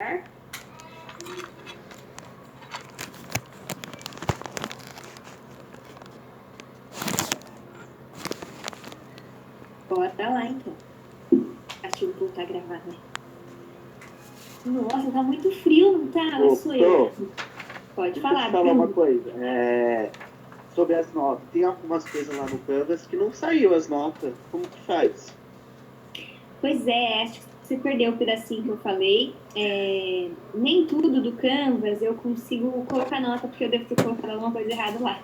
Bora lá, então. Acho que eu vou voltar a gravar, né? Nossa, tá muito frio, não tá? Mas sou eu. Pode falar. Deixa eu te falar uma coisa. Sobre as notas. Tem algumas coisas lá no Canvas que não saiu as notas. Como que faz? Pois é, acho que você perdeu o pedacinho que eu falei. Nem tudo do Canvas eu consigo colocar nota, porque eu devo ter colocado alguma coisa errada lá.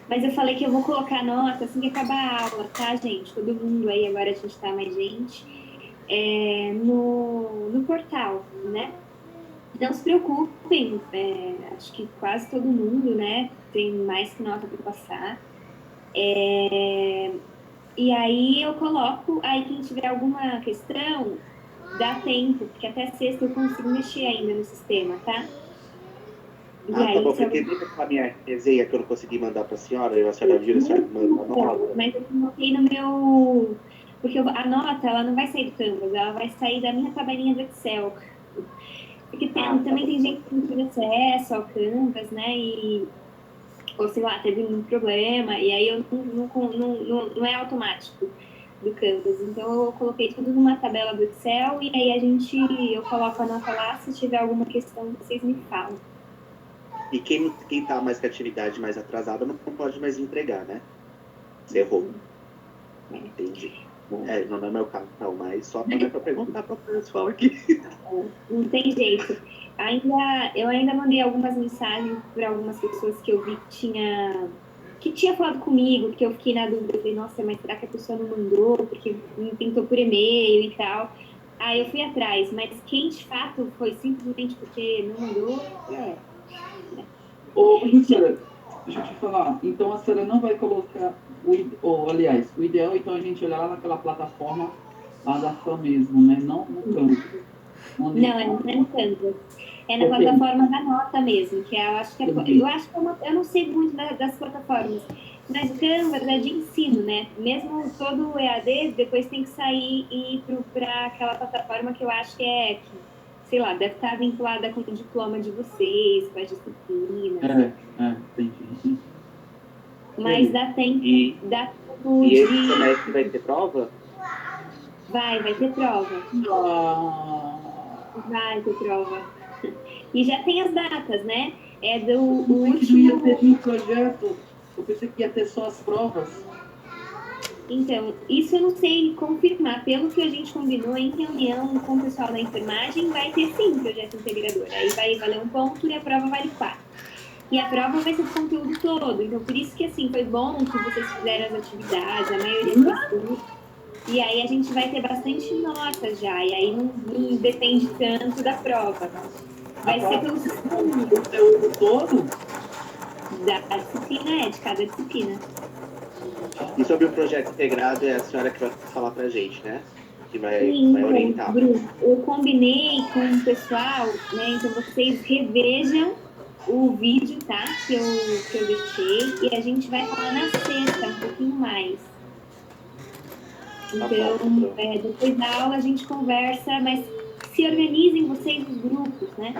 Mas eu falei que eu vou colocar nota assim que acabar a aula, tá, gente? Todo mundo aí, agora a gente tá mais gente. No portal, né? Não se preocupem, acho que quase todo mundo, né, tem mais que nota para passar. E aí eu coloco, aí quem tiver alguma questão, dá tempo, porque até sexta eu consigo mexer ainda no sistema, tá? E Tá aí, bom, se porque alguém... lembra a minha resenha que eu não consegui mandar para a senhora viu, a senhora manda a nota. Mas eu coloquei no meu... Porque a nota, ela não vai sair do Canvas, ela vai sair da minha tabelinha do Excel. Porque Tá também bom. tem gente que não tem acesso ao Canvas, né? Ou sei lá, teve um problema, e aí eu não é automático do Canvas. Então eu coloquei tudo numa tabela do Excel e aí eu coloco a nota lá, se tiver alguma questão, vocês me falam. E quem tá mais com a atividade mais atrasada não pode mais entregar, né? Você errou. Entendi. Não é meu caso, não, mas só para perguntar para o pessoal aqui. Não tem jeito. Eu ainda mandei algumas mensagens para algumas pessoas que eu vi que tinha falado comigo, que eu fiquei na dúvida, eu falei, nossa, mas será que a pessoa não mandou, porque me tentou por e-mail e tal. Aí eu fui atrás, mas quem de fato foi simplesmente porque não mandou, Ô, professora, deixa eu te falar. Então a senhora não vai colocar, aliás, o ideal é então a gente olhar lá naquela plataforma lá da FAM mesmo, né? Não no Canvas. Não é no Canvas. É na Ok. plataforma da nota mesmo, que eu acho que eu não sei muito das plataformas, mas o Canvas é de ensino, né? Mesmo todo o EAD, depois tem que sair e ir para aquela plataforma que eu acho que sei lá, deve estar vinculada com o diploma de vocês, com as disciplinas. Entendi. Mas dá tempo, dá tempo E de... esse semestre vai ter prova? Vai ter prova. Vai ter prova. E já tem as datas, né? É do último... Não ia ter nenhum projeto. Eu pensei que ia ter só as provas. Então, isso eu não sei confirmar. Pelo que a gente combinou em reunião com o pessoal da enfermagem, vai ter sim projeto integrador. Aí vai valer 1 ponto e a prova vale 4. E a prova vai ser do conteúdo todo. Então, por isso que, assim, foi bom que vocês fizeram as atividades, a maioria fez tudo. E aí a gente vai ter bastante notas já. E aí não depende tanto da prova. Vai ser pelo sistema. O conteúdo todo? Da disciplina, de cada disciplina. E sobre o projeto integrado, é a senhora que vai falar pra gente, né? Que vai Sim, orientar. Bruno, eu combinei com o pessoal, né? Então vocês revejam o vídeo, tá? Que eu deixei. E a gente vai falar na sexta um pouquinho mais. Então, depois da aula a gente conversa, mas se organizem vocês os grupos, né?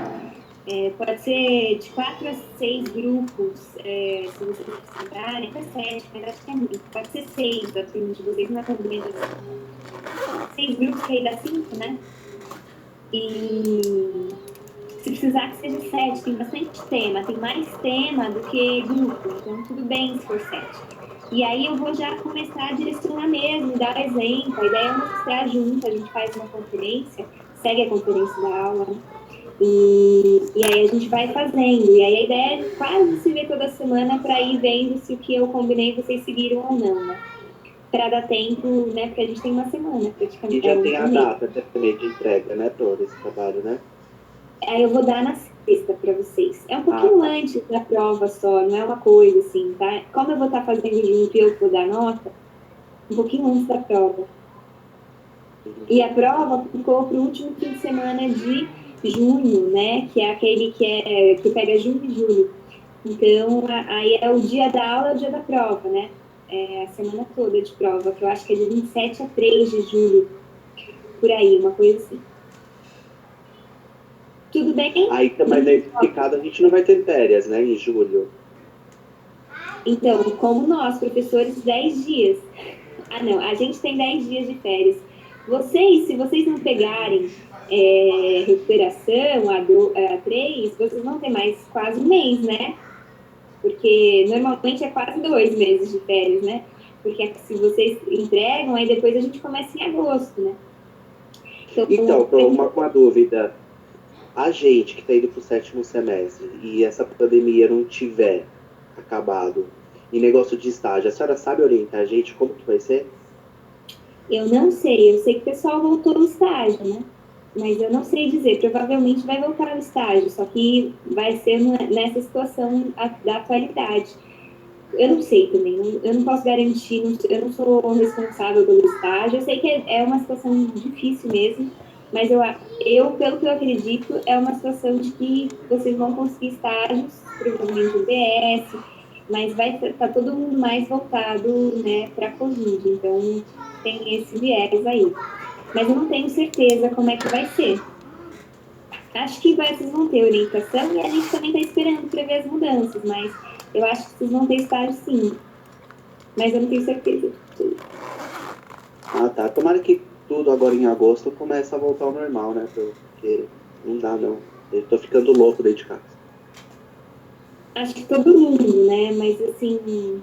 Pode ser de 4 a 6 grupos, se vocês precisarem, até 7, mas acho que é muito. Pode ser 6 da turma de vocês, não é tão grande assim. 6 grupos que aí dá 5, né? E se precisar que seja 7, tem bastante tema, tem mais tema do que grupo, então tudo bem se for 7. E aí eu vou já começar a direcionar mesmo, dar exemplo, a ideia é mostrar junto, a gente faz uma conferência, segue a conferência da aula, né? E aí a gente vai fazendo. E aí a ideia é quase se ver toda semana para ir vendo se o que eu combinei vocês seguiram ou não, né? Para dar tempo, né? Porque a gente tem uma semana praticamente. E já tem a data também de entrega, né, todo esse trabalho, né? Aí eu vou dar na sexta para vocês. É um pouquinho antes da prova só, não é uma coisa assim, tá? Como eu vou estar fazendo junto e eu vou dar nota, um pouquinho antes da prova. E a prova ficou para o último fim de semana de junho, né? Que é aquele que pega junho e julho. Então, aí é o dia da aula, é o dia da prova, né? É a semana toda de prova, que eu acho que é de 27 a 3 de julho. Por aí, uma coisa assim. Tudo bem? Aí também identificado a gente não vai ter férias, né, em julho. Então, como nós, professores, 10 dias. Ah, não, a gente tem 10 dias de férias. Vocês, se vocês não pegarem recuperação, a 3, vocês vão ter mais quase um mês, né? Porque normalmente é quase 2 meses de férias, né? Porque se vocês entregam, aí depois a gente começa em agosto, né? Então, uma dúvida. A gente que está indo para o 7º semestre e essa pandemia não tiver acabado, e negócio de estágio, a senhora sabe orientar a gente como que vai ser? Eu não sei, eu sei que o pessoal voltou no estágio, né? Mas eu não sei dizer, provavelmente vai voltar no estágio, só que vai ser nessa situação da atualidade. Eu não sei também, eu não posso garantir, eu não sou responsável pelo estágio, eu sei que é uma situação difícil mesmo, mas pelo que eu acredito, é uma situação de que vocês vão conseguir estágios, provavelmente o PS, mas vai estar todo mundo mais voltado, né, para a Covid, então tem esse viés aí. Mas eu não tenho certeza como é que vai ser. Acho que vocês vão ter orientação e a gente também está esperando para ver as mudanças, mas eu acho que vocês vão ter estágio sim. Mas eu não tenho certeza de tudo. Ah, tá. Tomara que tudo agora em agosto comece a voltar ao normal, né? Porque não dá, não. Eu tô ficando louco dentro de casa. Acho que todo mundo, né? Mas assim,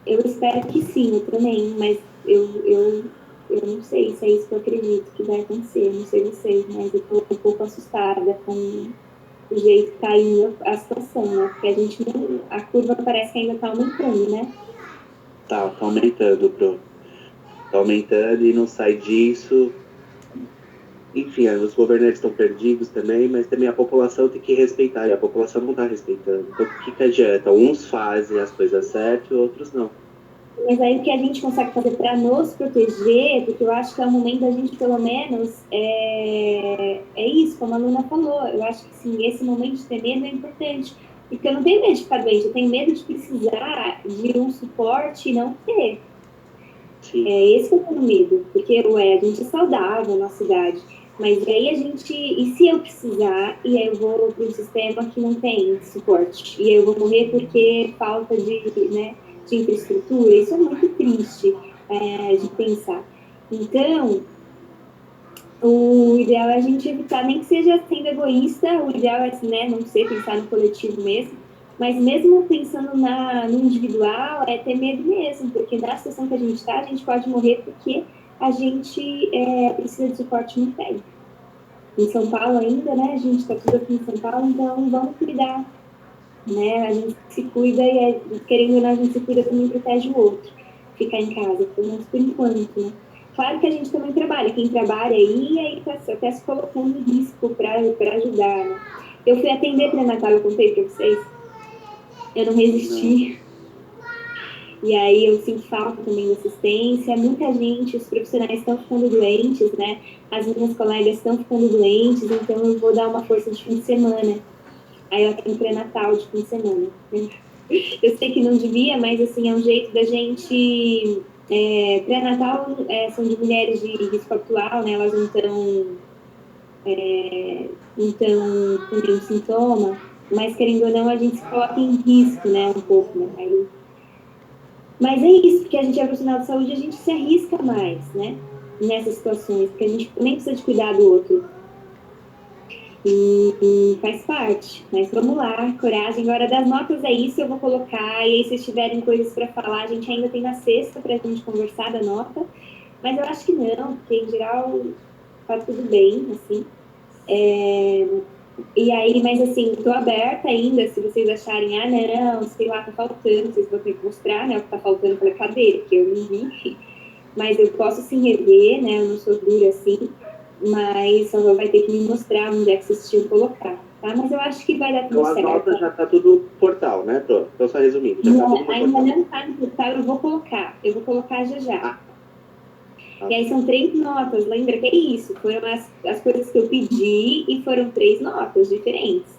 eu espero que sim, eu também. Mas eu não sei se é isso que eu acredito que vai acontecer. Não sei vocês, mas eu tô um pouco assustada com o jeito que tá indo a situação, né? Porque a curva parece que ainda tá aumentando, né? Tá aumentando, Bruno. Tá aumentando e não sai disso. Enfim, os governantes estão perdidos também, mas também a população tem que respeitar, e a população não está respeitando. Então, o que adianta? Uns fazem as coisas certas e outros não. Mas aí o que a gente consegue fazer para nos proteger, porque eu acho que é o momento da gente, pelo menos, é isso, como a Luna falou, eu acho que sim, esse momento de ter medo é importante. Porque eu não tenho medo de ficar doente, eu tenho medo de precisar de um suporte e não ter. Sim. É esse que eu tenho medo, porque a gente é saudável na nossa idade. Mas aí e se eu precisar, e aí eu vou para um sistema que não tem suporte, e aí eu vou morrer porque falta de infraestrutura, isso é muito triste de pensar. Então, o ideal é a gente evitar, nem que seja sendo egoísta, o ideal é não ser, pensar no coletivo mesmo, mas mesmo pensando no individual, é ter medo mesmo, porque na situação que a gente está, a gente pode morrer porque a gente precisa de suporte no pé. Em São Paulo ainda, né? A gente está tudo aqui em São Paulo, então vamos cuidar, né? A gente se cuida e, querendo ou não, a gente se cuida também protege o outro. Ficar em casa, pelo menos por enquanto, né? Claro que a gente também trabalha. Quem trabalha aí tá até se colocando em risco para ajudar, né? Eu fui atender pré-natal, eu contei para vocês. Eu não resisti. E aí eu sinto falta também da assistência. Muita gente, os profissionais estão ficando doentes, né? As minhas colegas estão ficando doentes, então eu vou dar uma força de fim de semana. Aí eu atendo pré-natal de fim de semana. Eu sei que não devia, mas assim, é um jeito da gente... pré-natal são de mulheres de risco atual, né? Elas não estão com nenhum sintoma, mas querendo ou não, a gente se coloca em risco, né? Um pouco, né? Mas é isso, porque a gente é profissional de saúde, a gente se arrisca mais, né? Nessas situações, porque a gente também precisa de cuidar do outro. E faz parte. Mas vamos lá, coragem. Agora, das notas é isso, eu vou colocar. E aí, se tiverem coisas para falar, a gente ainda tem na sexta para a gente conversar da nota. Mas eu acho que não, porque em geral tá tudo bem, assim. E aí, mas assim, tô aberta ainda, se vocês acharem, não, sei lá, tá faltando, vocês vão ter que mostrar, né, o que tá faltando pela cadeira, que eu não vi. Mas eu posso sim rever, né, eu não sou dura assim, mas só vai ter que me mostrar onde é que vocês tinham colocar, tá? Mas eu acho que vai dar tudo certo. Então as notas já tá tudo no portal, né, Pro? Então só resumindo, já tá tudo no portal. Ainda não tá no portal, eu vou colocar já. E aí são 3 notas, lembra que é isso? Foram as coisas que eu pedi e foram 3 notas diferentes,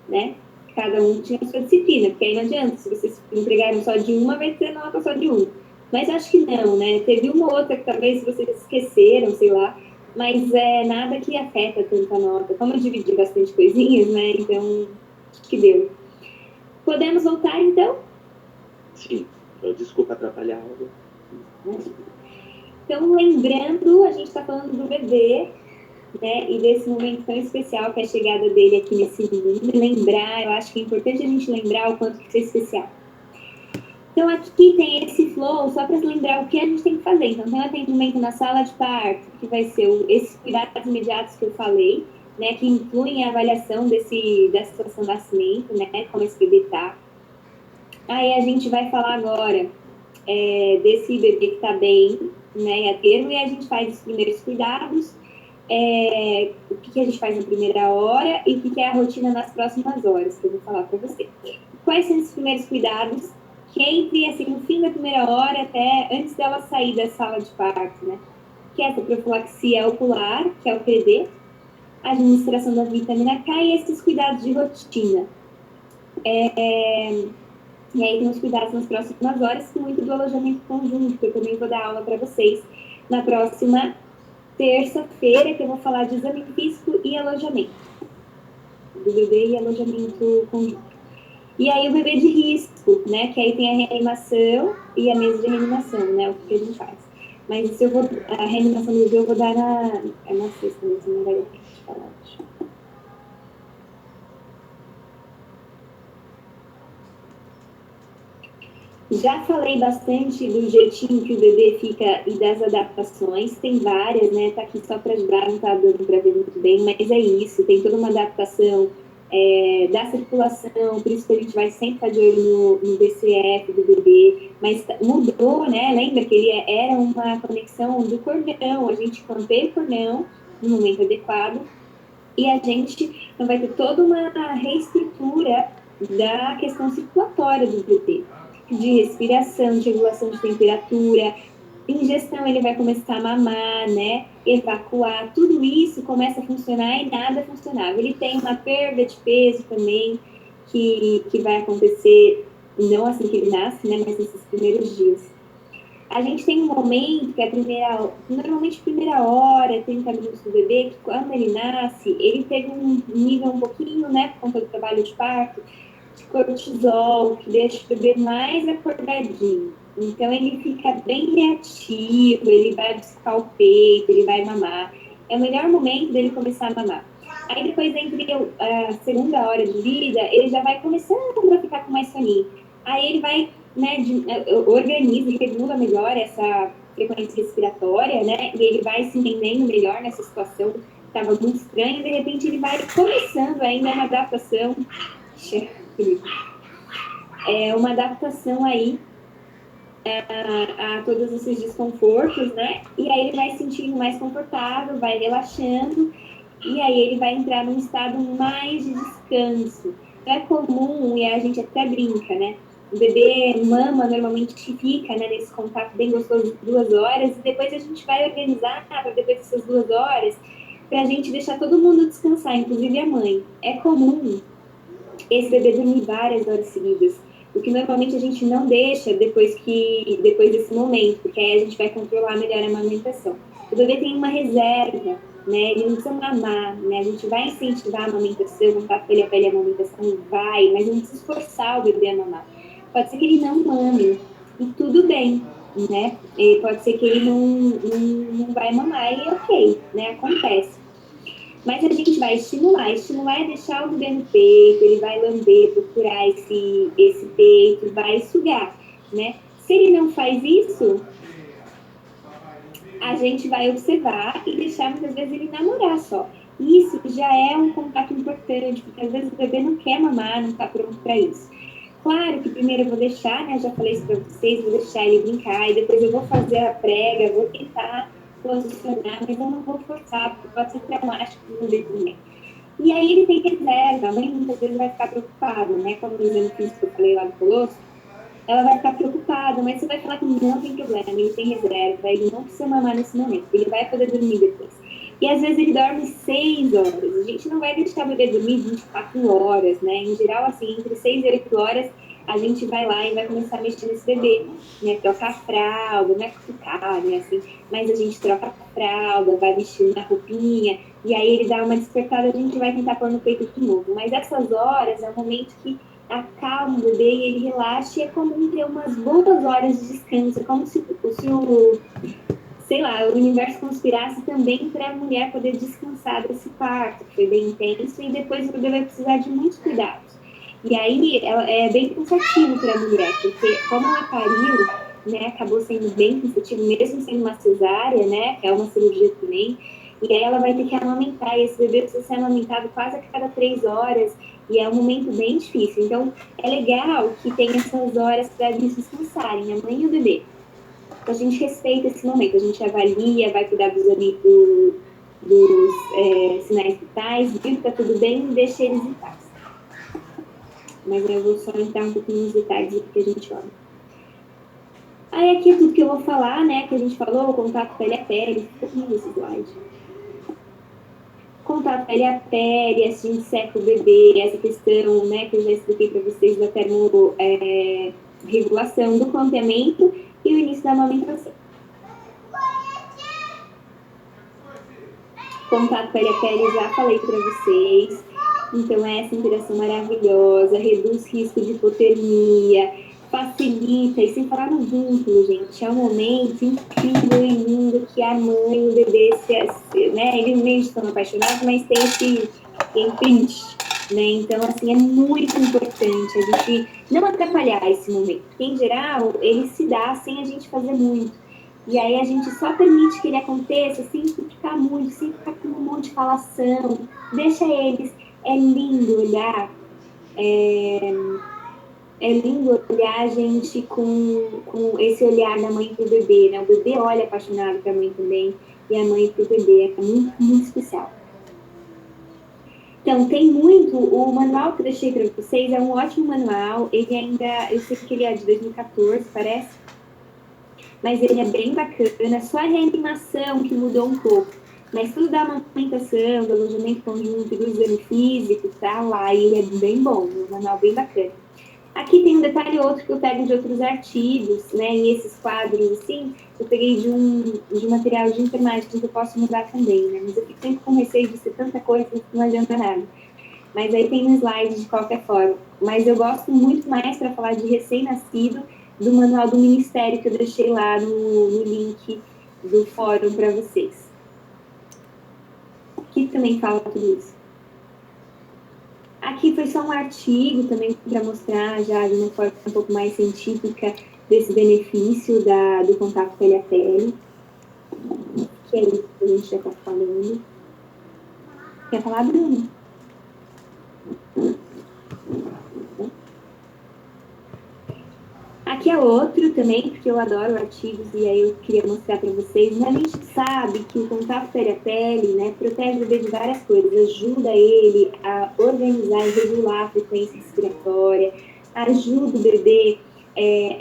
né? Cada um tinha a sua disciplina, porque aí não adianta, se vocês entregaram só de uma, vai ter nota só de um. Mas acho que não, né? Teve uma outra que talvez vocês esqueceram, sei lá, mas é nada que afeta tanto a nota. Como eu dividi bastante coisinhas, né? Então, acho que deu. Podemos voltar, então? Sim. Desculpa atrapalhar a aula. Então, lembrando, a gente está falando do bebê, né? E desse momento tão especial que é a chegada dele aqui nesse mundo. E lembrar, eu acho que é importante a gente lembrar o quanto que isso é especial. Então, aqui tem esse flow só para lembrar o que a gente tem que fazer. Então, tem o atendimento na sala de parto, que vai ser esses cuidados imediatos que eu falei, né, que incluem a avaliação da situação do nascimento, né, como esse bebê está. Aí a gente vai falar agora desse bebê que está bem, né, a termo, e a gente faz os primeiros cuidados, o que a gente faz na primeira hora e o que é a rotina nas próximas horas, que eu vou falar para você. Quais são os primeiros cuidados que entre, assim, no fim da primeira hora até antes dela sair da sala de parto, né? Que é essa profilaxia ocular, que é o PD, a administração da vitamina K e esses cuidados de rotina. E aí tem os cuidados nas próximas horas, com muito do alojamento conjunto, que eu também vou dar aula para vocês na próxima terça-feira, que eu vou falar de exame físico e alojamento. Do bebê e alojamento conjunto. E aí o bebê de risco, né? Que aí tem a reanimação e a mesa de reanimação, né? O que a gente faz. Mas isso a reanimação do bebê eu vou dar na sexta, mesmo, não vai dar tempo de falar. Já falei bastante do jeitinho que o bebê fica e das adaptações, tem várias, né? Tá aqui só para ajudar, não tá dando para ver muito bem, mas é isso, tem toda uma adaptação da circulação, por isso que a gente vai sempre estar de olho no BCF do bebê, mas mudou, né? Lembra que ele era uma conexão do cordão, a gente manteve o cordão no momento adequado e a gente vai ter toda uma reestrutura da questão circulatória do bebê, de respiração, de regulação de temperatura, ingestão, ele vai começar a mamar, né? Evacuar, tudo isso começa a funcionar e nada funcionava. Ele tem uma perda de peso também, que vai acontecer, não assim que ele nasce, né? Mas nesses primeiros dias. A gente tem um momento que normalmente primeira hora, 30 minutos do bebê, que quando ele nasce, ele tem um nível um pouquinho, né? Por conta do trabalho de parto, de cortisol, que deixa o bebê mais acordadinho. Então, ele fica bem reativo, ele vai buscar o peito, ele vai mamar. É o melhor momento dele começar a mamar. Aí, depois, entre a segunda hora de vida, ele já vai começando a ficar com mais soninho. Aí, ele vai, né, organiza e regula melhor essa frequência respiratória, né? E ele vai se entendendo melhor nessa situação que estava muito estranha. De repente, ele vai começando ainda uma adaptação. Uma adaptação aí a todos esses desconfortos, né? E aí ele vai se sentindo mais confortável, vai relaxando, e aí ele vai entrar num estado mais de descanso. Então é comum, e a gente até brinca, né? O bebê mama normalmente fica, né, nesse contato bem gostoso de 2 horas, e depois a gente vai organizar para depois dessas 2 horas, para a gente deixar todo mundo descansar, inclusive a mãe. É comum esse bebê dormir várias horas seguidas, o que normalmente a gente não deixa depois desse momento, porque aí a gente vai controlar melhor a amamentação. O bebê tem uma reserva, né? Ele não precisa mamar, né? A gente vai incentivar a amamentação, contar pele a pele a amamentação, vai, mas não precisa forçar o bebê a mamar. Pode ser que ele não mame, e tudo bem, né? E pode ser que ele não vai mamar, e ok, né? Acontece. Mas a gente vai estimular é deixar o bebê no peito, ele vai lamber, procurar esse peito, vai sugar, né? Se ele não faz isso, a gente vai observar e deixar muitas vezes ele namorar só. Isso já é um contato importante, porque às vezes o bebê não quer mamar, não está pronto para isso. Claro que primeiro eu vou deixar, né? Eu já falei isso para vocês, vou deixar ele brincar, e depois eu vou fazer a prega, vou tentar posicionar, mas eu não vou forçar, porque pode ser traumático no bebê também. E aí ele tem reserva, a mãe muitas vezes vai ficar preocupada, né? Como no exame físico que eu falei lá do Colosso, ela vai ficar preocupada, mas você vai falar que não tem problema, ele tem reserva, ele não precisa mamar nesse momento, ele vai poder dormir depois. E às vezes ele dorme 6 horas, a gente não vai deixar o bebê dormir 24 horas, né? Em geral, assim, entre 6 e 8 horas, a gente vai lá e vai começar a mexer nesse bebê, né? Trocar a fralda, não é ficar, né? Assim, mas a gente troca a fralda, vai mexer na roupinha, e aí ele dá uma despertada, a gente vai tentar pôr no peito de novo. Mas essas horas é o momento que acalma o bebê e ele relaxa, e é comum ter umas boas horas de descanso, como se o sei lá, o universo conspirasse também para a mulher poder descansar desse parto, que foi bem intenso, e depois o bebê vai precisar de muitos cuidados. E aí é bem cansativo para a mulher, porque como ela pariu, né, acabou sendo bem cansativo, mesmo sendo uma cesárea, né, que é uma cirurgia também, e aí ela vai ter que amamentar, e esse bebê precisa ser amamentado quase a cada 3 horas, e é um momento bem difícil. Então, é legal que tem essas horas para eles descansarem, a mãe e o bebê. A gente respeita esse momento, a gente avalia, vai cuidar dos sinais vitais, viu que tá tudo bem e deixa eles em paz. Mas eu vou só entrar um pouquinho nos detalhes do que a gente olha. Aí aqui é tudo que eu vou falar, né, que a gente falou, contato pele a pele, ficou lindo esse slide. Contato pele a pele, a gente seca o bebê, essa questão, né, que eu já expliquei para vocês da termorregulação do clampeamento e o início da amamentação. Contato pele a pele, já falei para vocês. Então, essa interação maravilhosa, reduz risco de hipotermia, facilita, e sem falar no vínculo, gente, é um momento incrível e lindo que a mãe e o bebê, né, eles nem estão apaixonados, mas tem esse print, né, então, assim, é muito importante a gente não atrapalhar esse momento, porque, em geral, ele se dá sem a gente fazer muito, e aí a gente só permite que ele aconteça sem ficar muito, sem ficar com um monte de falação, deixa eles. É lindo olhar, lindo olhar a gente com esse olhar da mãe pro bebê, né? O bebê olha apaixonado pra mãe também, e a mãe pro bebê, é muito, muito especial. Então, tem muito, o manual que eu deixei para vocês é um ótimo manual, ele ainda, eu sei que ele é de 2014, parece, mas ele é bem bacana, só a reanimação que mudou um pouco. Mas tudo da amamentação, do alojamento conjunto, do exame físico, tá lá, e ele é bem bom, um manual bem bacana. Aqui tem um detalhe outro que eu pego de outros artigos, né, e esses quadros, assim, eu peguei de material de enfermagem que eu posso mudar também, né, mas eu fico sempre com receio de ser tanta coisa que não adianta nada. Mas aí tem um slide de qualquer forma. Mas eu gosto muito mais para falar de recém-nascido do manual do Ministério que eu deixei lá no link do fórum para vocês. Que também fala tudo isso. Aqui foi só um artigo também para mostrar já de uma forma um pouco mais científica desse benefício do contato pele a pele, que é isso que a gente já está falando. Quer falar, Bruno? Aqui é outro também, porque eu adoro artigos e aí eu queria mostrar para vocês. Mas a gente sabe que o contato pele a pele, né, protege o bebê de várias coisas, ajuda ele a organizar e regular a frequência respiratória, ajuda o bebê,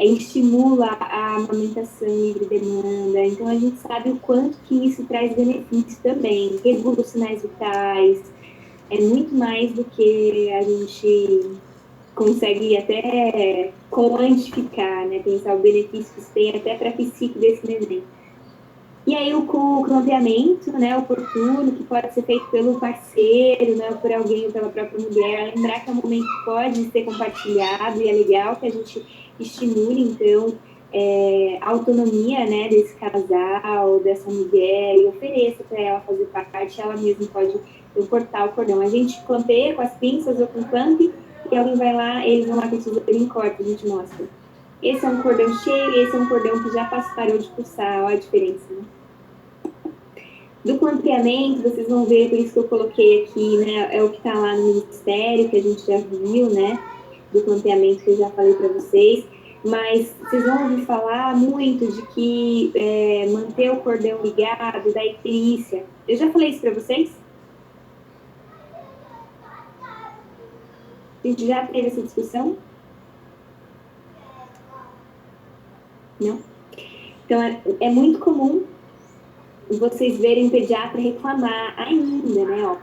estimula a amamentação livre demanda. Então a gente sabe o quanto que isso traz benefícios também, regula os sinais vitais, é muito mais do que a gente consegue até quantificar, né? Pensar o benefício que isso tem até para a psique desse neném. E aí o clampeamento, né, oportuno, que pode ser feito pelo parceiro, né, ou por alguém ou pela própria mulher. Lembrar que é um momento que pode ser compartilhado e é legal que a gente estimule, então, a autonomia, né, desse casal, dessa mulher, e ofereça para ela fazer parte, ela mesma pode cortar o cordão. A gente clampeia com as pinças ou com clamp, e alguém vai lá, eles vão lá com o tesourinho e corta, a gente mostra. Esse é um cordão cheio, esse é um cordão que já parou de pulsar, olha a diferença, né? Do clampeamento, vocês vão ver, por isso que eu coloquei aqui, né, é o que está lá no Ministério, que a gente já viu, né, do clampeamento que eu já falei para vocês, mas vocês vão ouvir falar muito de que manter o cordão ligado, da icterícia. Eu já falei isso para vocês? A gente já teve essa discussão? Não? Então, é muito comum vocês verem o pediatra reclamar ainda, né? Ó.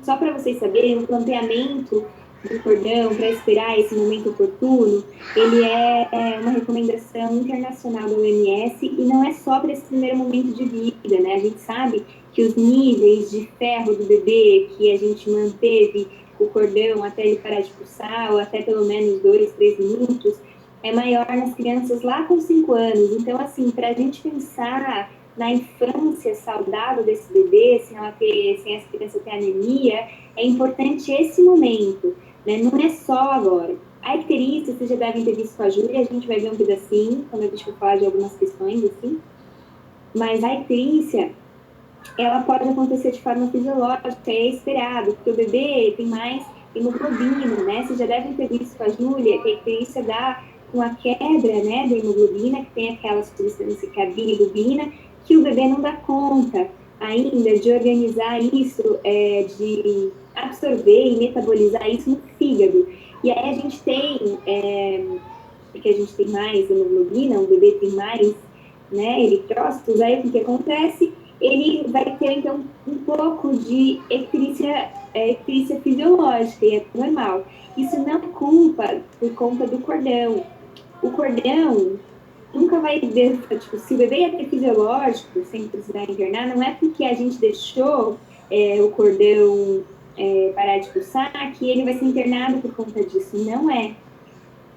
Só para vocês saberem, o clampeamento do cordão para esperar esse momento oportuno, ele é uma recomendação internacional da OMS e não é só para esse primeiro momento de vida, né? A gente sabe que os níveis de ferro do bebê que a gente manteve o cordão até ele parar de pulsar, ou até pelo menos 2, 3 minutos, é maior nas crianças lá com 5 anos. Então, assim, para a gente pensar na infância saudável desse bebê, sem essa criança ter anemia, é importante esse momento, né? Não é só agora. A icterícia, vocês já devem ter visto com a Júlia, a gente vai ver um pedacinho, quando a gente for falar de algumas questões, assim. Mas a icterícia, ela pode acontecer de forma fisiológica, é esperado, porque o bebê tem mais hemoglobina, né? Vocês já devem ter visto com a Júlia, que a icterícia dá com a quebra, né, da hemoglobina, que tem aquela substância que é a bilirrubina, que o bebê não dá conta ainda de organizar isso, de absorver e metabolizar isso no fígado. E aí a gente tem, porque a gente tem mais hemoglobina, o bebê tem mais, né, eritrócitos, aí o que acontece? Ele vai ter, então, um pouco de icterícia fisiológica, e é normal. Isso não é culpa por conta do cordão. O cordão nunca vai, tipo, se o bebê é fisiológico, sem precisar internar, não é porque a gente deixou o cordão parar de pulsar que ele vai ser internado por conta disso. Não é.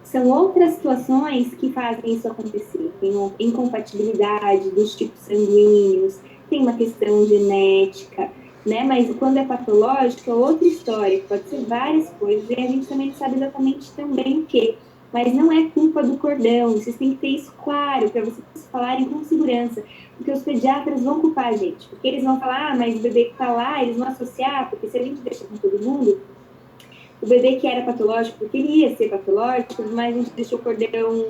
São outras situações que fazem isso acontecer. Tem uma incompatibilidade dos tipos sanguíneos, tem uma questão genética, né? Mas quando é patológico, é outra história, pode ser várias coisas, e a gente também não sabe exatamente também o quê. Mas não é culpa do cordão, vocês têm que ter isso claro, para vocês falarem com segurança, porque os pediatras vão culpar a gente, porque eles vão falar, mas o bebê que está lá, eles vão associar, porque se a gente deixa com todo mundo, o bebê que era patológico, porque ele ia ser patológico, mas a gente deixou o cordão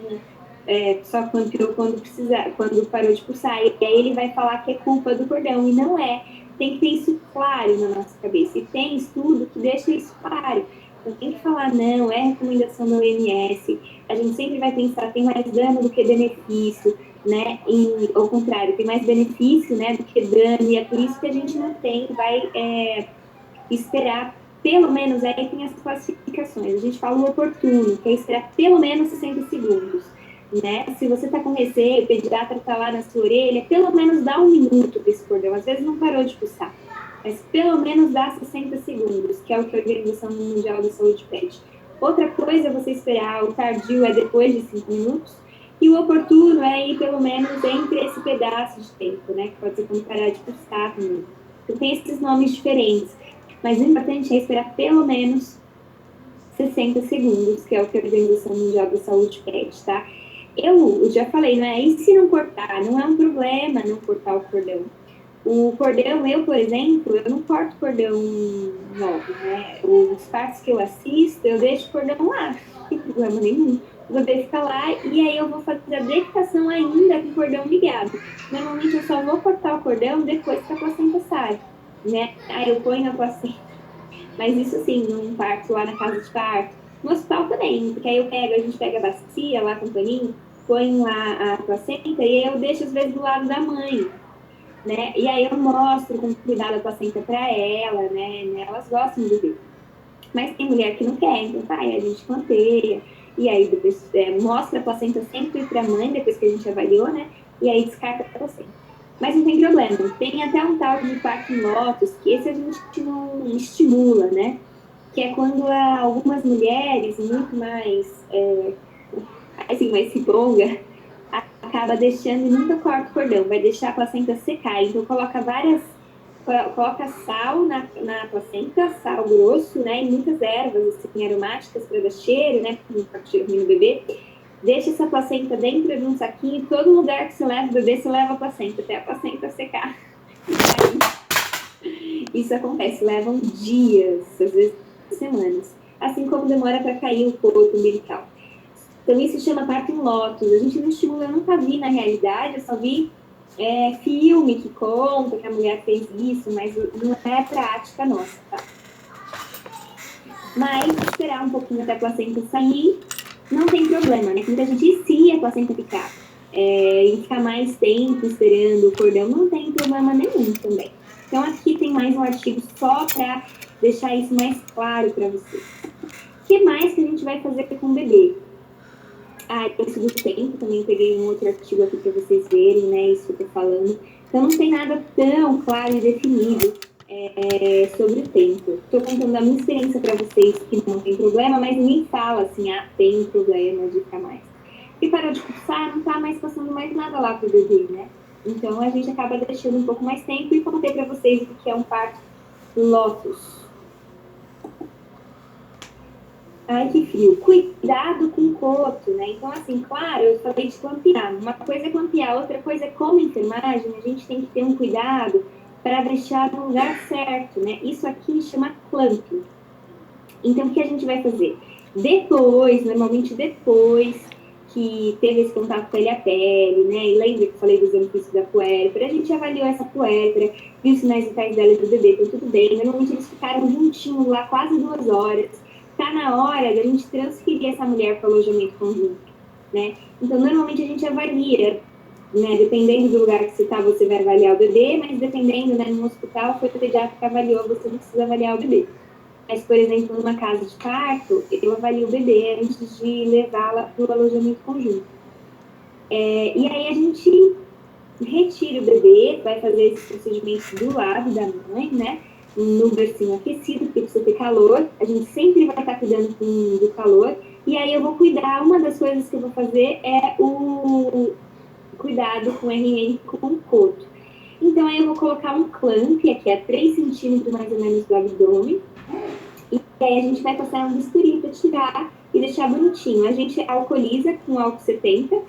só quando parou de pulsar, e aí ele vai falar que é culpa do cordão, e não é. Tem que ter isso claro na nossa cabeça, e tem estudo que deixa isso claro. Então tem que falar, não, é recomendação da OMS, a gente sempre vai pensar, tem mais dano do que benefício, né? Ao contrário, tem mais benefício, né, do que dano, e é por isso que a gente não vai esperar, pelo menos, aí tem as classificações, a gente fala o oportuno, que é esperar pelo menos 60 segundos, né? Se você tá com receio, o pediatra tá lá na sua orelha, pelo menos dá 1 minuto para esse cordão, às vezes não parou de pulsar, mas pelo menos dá 60 segundos, que é o que a Organização Mundial da Saúde pede. Outra coisa é você esperar, o tardio é depois de 5 minutos, e o oportuno é ir pelo menos entre esse pedaço de tempo, né? Que pode ser quando parar de pulsar também. Então tem esses nomes diferentes, mas o importante é esperar pelo menos 60 segundos, que é o que a Organização Mundial da Saúde pede, tá? Eu já falei, não é? E se não cortar? Não é um problema não cortar o cordão. O cordão, eu, por exemplo, eu não corto cordão novo, né? Os partos que eu assisto, eu deixo o cordão lá, não tem problema nenhum. O bebê fica lá e aí eu vou fazer a dedicação ainda com o cordão ligado. Normalmente eu só vou cortar o cordão depois que a placenta sai, né? Aí eu ponho a placenta. Mas isso sim, num parto lá na casa de parto. No hospital também, porque aí a gente pega a bacia lá com o paninho, põe lá a placenta e aí eu deixo às vezes do lado da mãe, né? E aí eu mostro com cuidado a placenta para ela, né? Elas gostam de ver. Mas tem mulher que não quer, então tá, aí a gente planteia. E aí depois mostra a placenta sempre para a mãe, depois que a gente avaliou, né? E aí descarta a placenta. Mas não tem problema. Tem até um tal de parto em lótus, que esse a gente não estimula, né? Que é quando algumas mulheres muito mais, mais riponga, acaba deixando e nunca corta o cordão, vai deixar a placenta secar. Então coloca sal na placenta, sal grosso, né? E muitas ervas assim, aromáticas para dar cheiro, né? Para o cheiro ruim no bebê. Deixa essa placenta dentro de um saquinho, todo lugar que você leva o bebê, você leva a placenta, até a placenta secar. Isso acontece, levam dias, às vezes semanas. Assim como demora para cair o coto umbilical. Então isso chama parto em lótus. A gente não estimula, eu nunca vi na realidade, eu só vi filme que conta que a mulher fez isso, mas não é prática nossa, tá? Mas esperar um pouquinho até a placenta sair, não tem problema, né? Muita gente, e se a placenta ficar? E ficar mais tempo esperando o cordão, não tem problema nenhum também. Então aqui tem mais um artigo só para deixar isso mais claro para vocês. O que mais que a gente vai fazer com o bebê? Isso do tempo, também peguei um outro artigo aqui para vocês verem, né, isso que eu tô falando. Então, não tem nada tão claro e definido sobre o tempo. Estou contando a minha experiência para vocês que não tem problema, mas ninguém fala assim, tem problema de ficar mais. E parou de cursar, não está mais passando mais nada lá pro bebê, né? Então, a gente acaba deixando um pouco mais tempo e contei para vocês o que é um parto Lotus. Ai, que frio. Cuidado com o coto, né? Então, assim, claro, eu falei de clampear. Uma coisa é clampear, outra coisa é como enfermagem, a gente tem que ter um cuidado para deixar no lugar certo, né? Isso aqui chama clamp. Então, o que a gente vai fazer? Depois, normalmente depois que teve esse contato pele a pele, né? E lembra que eu falei do exame físico da puérpera? A gente avaliou essa puérpera, viu os sinais vitais dela e do bebê, então tudo bem. Normalmente eles ficaram juntinhos lá quase 2 horas. Tá na hora da gente transferir essa mulher para o alojamento conjunto, né? Então, normalmente a gente avalia, né? Dependendo do lugar que você está, você vai avaliar o bebê, mas dependendo, né? No hospital, foi o pediatra que avaliou, você não precisa avaliar o bebê. Mas, por exemplo, numa casa de parto, eu avalio o bebê antes de levá-la para o alojamento conjunto. E aí a gente retira o bebê, vai fazer esses procedimentos do lado da mãe, né? No bercinho aquecido, porque precisa ter calor. A gente sempre vai estar cuidando do calor. E aí eu vou cuidar, uma das coisas que eu vou fazer é o cuidado com RN com o coto. Então aí eu vou colocar um clamp, aqui a 3 centímetros mais ou menos do abdômen. E aí a gente vai passar um bisturi para tirar e deixar bonitinho. A gente alcooliza com álcool 70%,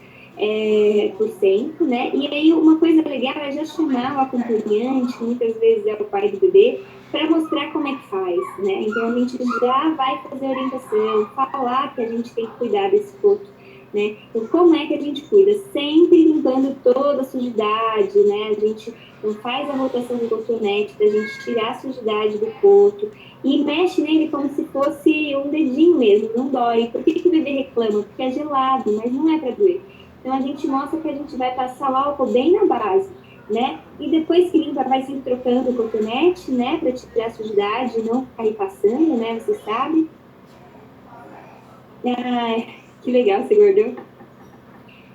né? E aí uma coisa legal é já chamar o acompanhante, que muitas vezes é o pai do bebê, para mostrar como é que faz, né? Então a gente já vai fazer orientação, falar que a gente tem que cuidar desse coto, né? Então como é que a gente cuida? Sempre limpando toda a sujidade, né? A gente não faz a rotação do cotonete para a gente tirar a sujidade do coto e mexe nele como se fosse um dedinho mesmo, não dói. Por que o bebê reclama? Porque é gelado, mas não é para doer. Então a gente mostra que a gente vai passar o álcool bem na base, né? E depois que limpa, vai sempre trocando o cotonete, né? Para tirar a sujidade e não ficar repassando, né? Você sabe. Ai, que legal, você guardou.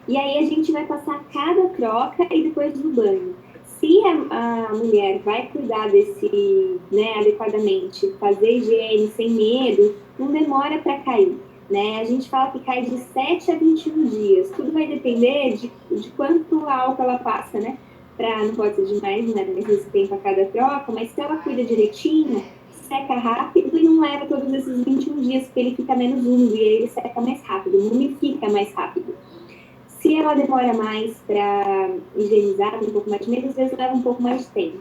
E aí a gente vai passar cada troca e depois do banho. Se a mulher vai cuidar desse, né, adequadamente, fazer higiene sem medo, não demora para cair. Né? A gente fala que cai de 7 a 21 dias. Tudo vai depender de quanto álcool ela passa, né? Não pode ser demais, né? Nesse tempo a cada troca, mas se ela cuida direitinho, seca rápido e não leva todos esses 21 dias, porque ele fica menos úmido e aí ele seca mais rápido, umidifica mais rápido. Se ela demora mais para higienizar, tem um pouco mais de medo, às vezes leva um pouco mais de tempo.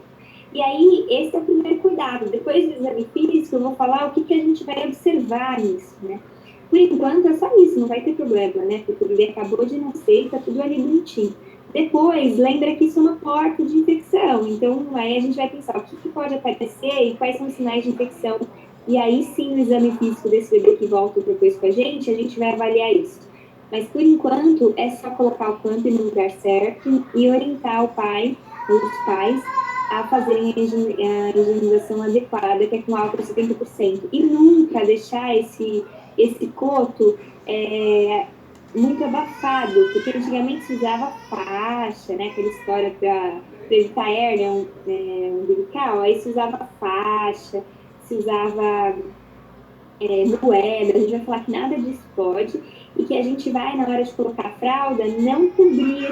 E aí, esse é o primeiro cuidado. Depois do exame físico, eu vou falar o que a gente vai observar nisso, né? Por enquanto é só isso, não vai ter problema, né? Porque o bebê acabou de nascer e tá tudo ali bonitinho. Depois, lembra que isso é uma porta de infecção. Então, aí a gente vai pensar o que pode aparecer e quais são os sinais de infecção. E aí sim, no exame físico desse bebê que volta depois com a gente vai avaliar isso. Mas, por enquanto, é só colocar o clamp no lugar certo e orientar o pai, ou os pais, a fazerem a higienização adequada, que é com álcool 70%. E nunca deixar esse coto muito abafado, porque antigamente se usava faixa, né? Aquela história para evitar hérnia umbilical, aí se usava faixa, se usava moeda. A gente vai falar que nada disso pode e que a gente vai, na hora de colocar a fralda, não cobrir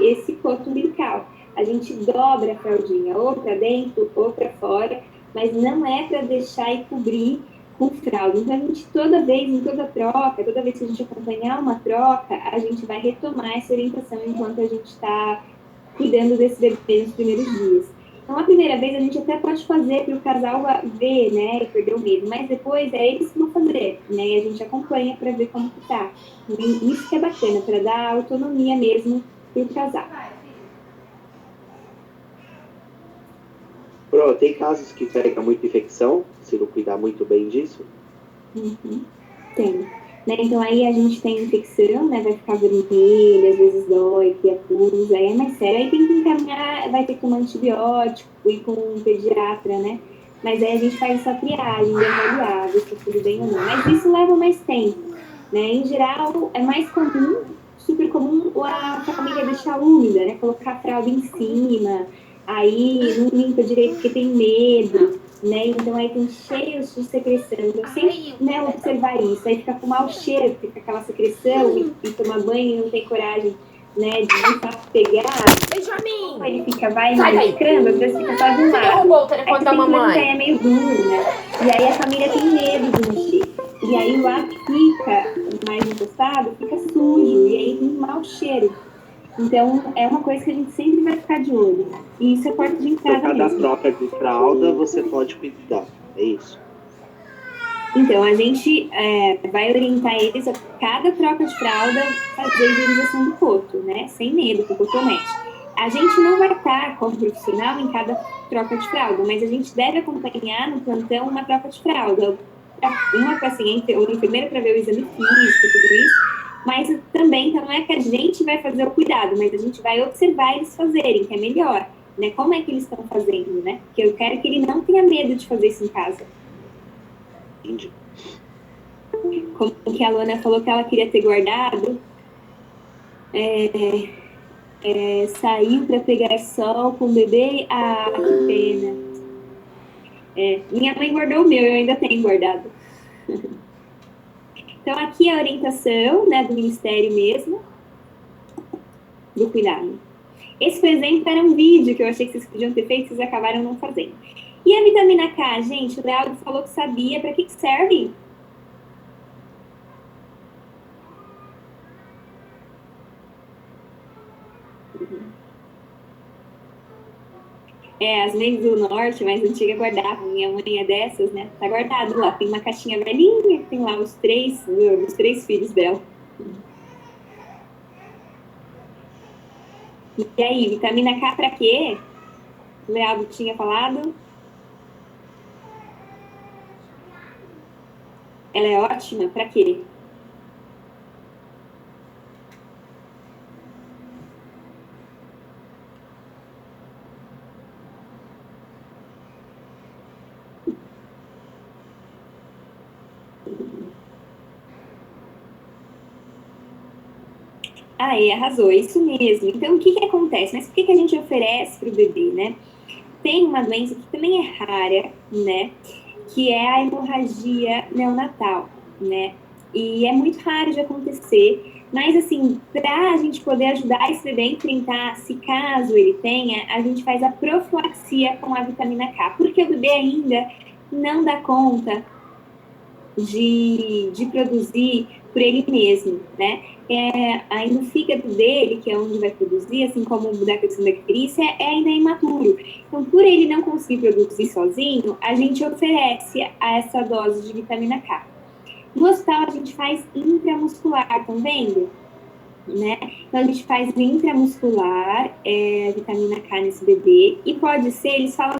esse coto umbilical. A gente dobra a fraldinha, ou para dentro, ou para fora, mas não é para deixar e cobrir com fralda. Então, a gente toda vez, em toda troca, toda vez que a gente acompanhar uma troca, a gente vai retomar essa orientação enquanto a gente está cuidando desse bebê nos primeiros dias. Então, a primeira vez a gente até pode fazer para o casal ver, né, e perder o medo, mas depois é eles que vão fazer, né, e a gente acompanha para ver como que tá. E isso que é bacana, para dar autonomia mesmo para o casal. Pro, tem casos que pega muita infecção, se não cuidar muito bem disso? Tem. Né? Então aí a gente tem infecção, né? Vai ficar vermelho, às vezes dói, cria pus, aí é mais sério. Aí tem que encaminhar, vai ter que tomar antibiótico, ir com um pediatra, né? Mas aí a gente faz essa triagem de avaliar, ver se tá tudo bem ou não. Mas isso leva mais tempo, né? Em geral, é mais comum, super comum, a família deixar úmida, né? Colocar a fralda em cima, aí não limpa direito porque tem medo, né? Então aí tem cheios de secreção. Então sempre, né, observar isso. Aí fica com mau cheiro, fica aquela secreção e toma banho e não tem coragem, né, de fato pegar. Benjamin! Ele fica, vai Sai daí. machucando, às vezes fica só de um Você lado. derrubou o Aí telefone você da tem que levantar, mamãe. é meio duro, né? E aí a família tem medo de mexer. E aí lá que fica mais encostado, fica sujo. E aí tem mau cheiro. Então, é uma coisa que a gente sempre vai ficar de olho. E isso é porta de Então, entrada cada mesmo. troca de fralda você pode cuidar. É isso. Então, a gente vai orientar eles a cada troca de fralda fazer a higienização do coto, né? Sem medo, com cotonete. A gente não vai estar como profissional em cada troca de fralda, mas a gente deve acompanhar no plantão uma troca de fralda. Uma paciente ou enfermeira para ver o exame físico, tudo isso. Mas também, então, não é que a gente vai fazer o cuidado, mas a gente vai observar eles fazerem, que é melhor, né? Como é que eles estão fazendo, né? Porque eu quero que ele não tenha medo de fazer isso em casa. Entendi. Como que a Luana falou que ela queria ter guardado, saiu para pegar sol com o bebê, que pena. Minha mãe guardou o meu, eu ainda tenho guardado. Então aqui é a orientação, né, do Ministério mesmo, do cuidado. Esse, por exemplo, era um vídeo que eu achei que vocês podiam ter feito, vocês acabaram não fazendo. E a vitamina K, gente, o Leandro falou que sabia, para que serve? As mães do norte, mais antiga, guardavam. Minha mãe é dessas, né? Tá guardado lá. Tem uma caixinha velhinha, tem lá os três filhos dela. E aí, vitamina K pra quê? O Leandro tinha falado. Ela é ótima pra quê? Arrasou, isso mesmo. Então, o que acontece? Mas por que a gente oferece para o bebê, né? Tem uma doença que também é rara, né? Que é a hemorragia neonatal, né? E é muito raro de acontecer, mas assim, para a gente poder ajudar esse bebê a enfrentar, se caso ele tenha, a gente faz a profilaxia com a vitamina K, porque o bebê ainda não dá conta de produzir por ele mesmo, né? Ainda o fígado dele, que é onde vai produzir, assim como o da questão da icterícia, ainda imaturo. Então, por ele não conseguir produzir sozinho, a gente oferece essa dose de vitamina K. No hospital, a gente faz intramuscular, estão vendo? Né? Então, a gente faz intramuscular, vitamina K nesse bebê, e pode ser, eles falam